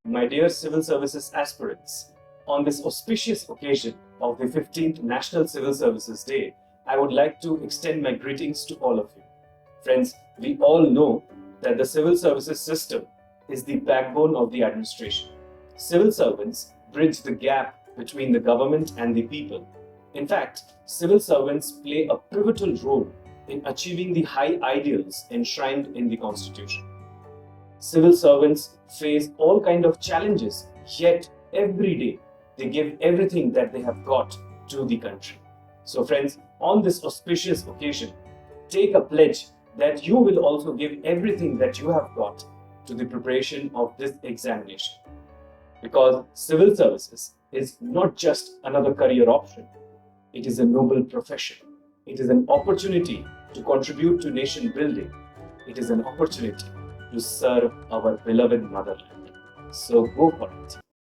my dear civil services aspirants, on this auspicious occasion of the 15th National Civil Services Day, I would like to extend my greetings to all of you. Friends, we all know that the civil services system is the backbone of the administration. Civil servants bridge the gap between the government and the people. In fact, civil servants play a pivotal role in achieving the high ideals enshrined in the Constitution. Civil servants face all kinds of challenges, yet every day they give everything that they have got to the country. So friends, on this auspicious occasion, take a pledge that you will also give everything that you have got to the preparation of this examination. Because civil services is not just another career option, it is a noble profession. It is an opportunity to contribute to nation building. It is an opportunity to serve our beloved motherland. So go for it.